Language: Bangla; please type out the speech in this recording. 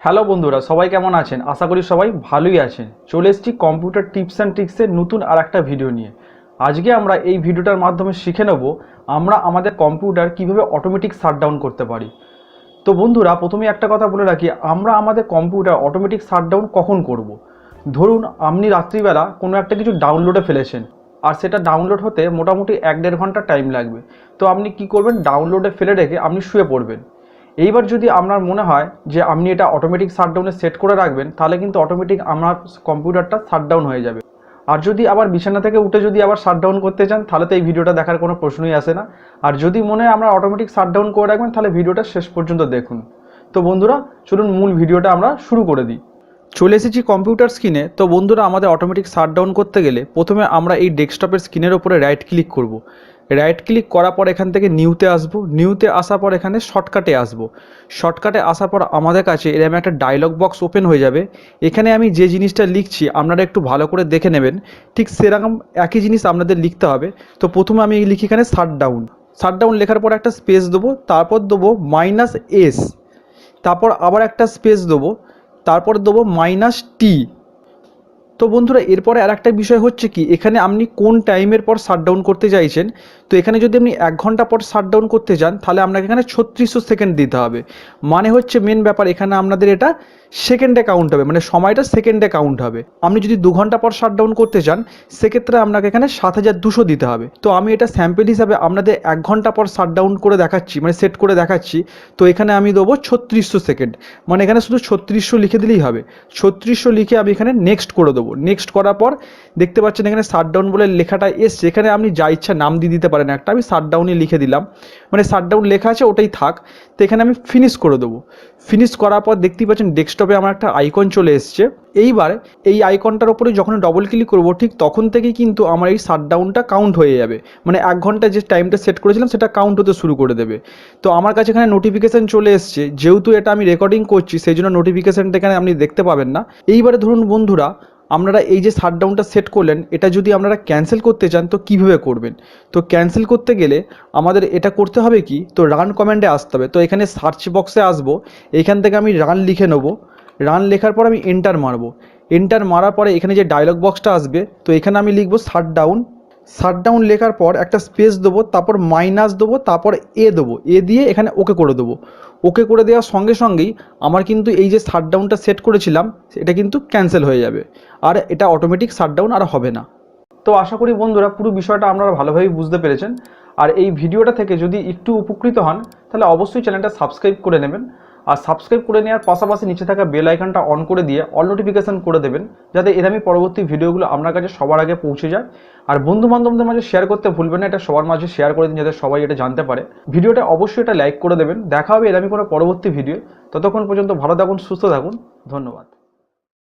হ্যালো বন্ধুরা, সবাই কেমন আছেন? আশা করি সবাই ভালোই আছেন। চলে এসেছি কম্পিউটার টিপস অ্যান্ড ট্রিক্সের নতুন আর একটা ভিডিও নিয়ে। আজকে আমরা এই ভিডিওটার মাধ্যমে শিখে নেব আমরা আমাদের কম্পিউটার কিভাবে অটোমেটিক শাটডাউন করতে পারি। তো বন্ধুরা, প্রথমে একটা কথা বলে রাখি, আমরা আমাদের কম্পিউটার অটোমেটিক শাটডাউন কখন করব। ধরুন আপনি রাত্রিবেলা কোনো একটা কিছু ডাউনলোডে ফেলেছেন, আর সেটা ডাউনলোড হতে মোটামুটি 1-1.5 ঘন্টা টাইম লাগবে। তো আপনি কি করবেন, ডাউনলোডে ফেলে রেখে আপনি শুয়ে পড়বেন। এইবার যদি আপনার মনে হয় যে আপনি এটা অটোমেটিক শাটডাউনে সেট করে রাখবেন, তাহলে কিন্তু অটোমেটিক আপনার কম্পিউটারটা শাটডাউন হয়ে যাবে। আর যদি আবার বিছানা থেকে উঠে যদি আবার শাটডাউন করতে চান, তাহলে তো এই ভিডিওটা দেখার কোনো প্রশ্নই আসে না। আর যদি মনে হয় আমরা অটোমেটিক শাটডাউন করে রাখবেন, তাহলে ভিডিওটা শেষ পর্যন্ত দেখুন। তো বন্ধুরা, চলুন মূল ভিডিওটা আমরা শুরু করে দিই। চলে এসেছি কম্পিউটার স্ক্রিনে। তো বন্ধুরা, আমাদের অটোমেটিক শাটডাউন করতে গেলে প্রথমে আমরা এই ডেস্কটপের স্ক্রিনের ওপরে রাইট ক্লিক করব। রাইট ক্লিক করার পর এখান থেকে নিউতে আসব। নিউতে আসার পর এখানে শর্টকাটে আসব। শর্টকাটে আসার পর আমাদের কাছে এরকম একটা ডায়লগ বক্স ওপেন হয়ে যাবে। এখানে আমি যে জিনিসটা লিখছি আপনারা একটু ভালো করে দেখে নেবেন। ঠিক সেরকম একই জিনিস আপনাদের লিখতে হবে। তো প্রথমে আমি লিখি এখানে শাটডাউন। শাটডাউন লেখার পর একটা স্পেস দেবো, তারপর দেবো -s, তারপর আবার একটা স্পেস দেবো, তারপর দেবো -t। তো বন্ধুরা, এরপরে আর একটা বিষয় হচ্ছে কি, এখানে আপনি কোন টাইমের পর শাটডাউন করতে চাইছেন। তো এখানে যদি আপনি 1 ঘন্টা পর শাটডাউন করতে চান, তাহলে আপনাকে এখানে 3600 সেকেন্ড দিতে হবে। মানে হচ্ছে মেন ব্যাপার, এখানে আপনাদের এটা সেকেন্ডে কাউন্ট হবে, মানে সময়টা সেকেন্ডে কাউন্ট হবে। আপনি যদি 2 ঘন্টা পর শাটডাউন করতে চান, সেক্ষেত্রে আপনাকে এখানে 7200 দিতে হবে। তো আমি এটা স্যাম্পল হিসাবে আপনাদের 1 ঘন্টা পর শাটডাউন করে দেখাচ্ছি, মানে সেট করে দেখাচ্ছি। তো এখানে আমি দেবো 3600 সেকেন্ড, মানে এখানে শুধু 3600 লিখে দিলেই হবে। 3600 লিখে আমি এখানে নেক্সট করে দেবো। নেক্সট করার পর দেখতে পাচ্ছেন এখানে শাটডাউন বলে লেখাটা এসছে। এখানে আপনি যা ইচ্ছা নাম দিয়ে দিতে পারেন একটা, আমি শাটডাউনই লিখে দিলাম, মানে শাটডাউন লেখা আছে ওটাই থাক। তো এখানে আমি ফিনিশ করে দেবো। ফিনিশ করার পর দেখতেই পাচ্ছেন ডেস্কটপে আমার একটা আইকন চলে এসছে। এইবার এই আইকনটার উপরে যখন ডবল ক্লিক করবো, ঠিক তখন থেকেই কিন্তু আমার এই শাটডাউনটা কাউন্ট হয়ে যাবে, মানে 1 ঘন্টা যে টাইমটা সেট করেছিলাম সেটা কাউন্ট হতে শুরু করে দেবে। তো আমার কাছে এখানে নোটিফিকেশান চলে এসছে, যেহেতু এটা আমি রেকর্ডিং করছি সেই জন্য নোটিফিকেশানটা এখানে আপনি দেখতে পাবেন না। এইবারে ধরুন বন্ধুরা, আপনারা এই যে শাটডাউনটা সেট করলেন, এটা যদি আপনারা ক্যান্সেল করতে চান তো কীভাবে করবেন। তো ক্যান্সেল করতে গেলে আমাদের এটা করতে হবে কি, তো রান কমান্ডে আসতে হবে। তো এখানে সার্চ বক্সে আসবো, এখান থেকে আমি রান লিখে নেবো। রান লেখার পর আমি এন্টার মারবো। এন্টার মারার পরে এখানে যে ডায়লগ বক্সটা আসবে, তো এখানে আমি লিখবো শাটডাউন। শাটডাউন লেখার পর একটা স্পেস দেবো, তারপর মাইনাস দেবো, তারপর দেবো, দিয়ে এখানে ওকে করে দেবো। ওকে করে দেওয়ার সঙ্গে সঙ্গেই আমার কিন্তু এই যে শাটডাউনটা সেট করেছিলাম এটা কিন্তু ক্যান্সেল হয়ে যাবে, আর এটা অটোমেটিক শাটডাউন আর হবে না। তো আশা করি বন্ধুরা পুরো বিষয়টা আপনারা ভালোভাবেই বুঝতে পেরেছেন। আর এই ভিডিওটা থেকে যদি একটু উপকৃত হন, তাহলে অবশ্যই চ্যানেলটা সাবস্ক্রাইব করে নেবেন। আর সাবস্ক্রাইব করে নেওয়ার পাশাপাশি নিচে থাকা বেল আইকনটা অন করে দিয়ে অল নোটিফিকেশন করে দেবেন, যাতে এরকমই পরবর্তী ভিডিওগুলো আপনার কাছে সবার আগে পৌঁছে যায়। আর বন্ধু বান্ধবদের মাঝে শেয়ার করতে ভুলবেন না, এটা সবার মাঝে শেয়ার করে দিন যাতে সবাই এটা জানতে পারে। ভিডিওটা অবশ্যই এটা লাইক করে দেবেন। দেখা হবে এরকমই কোনো পরবর্তী ভিডিও। ততক্ষণ পর্যন্ত ভালো থাকুন, সুস্থ থাকুন। ধন্যবাদ।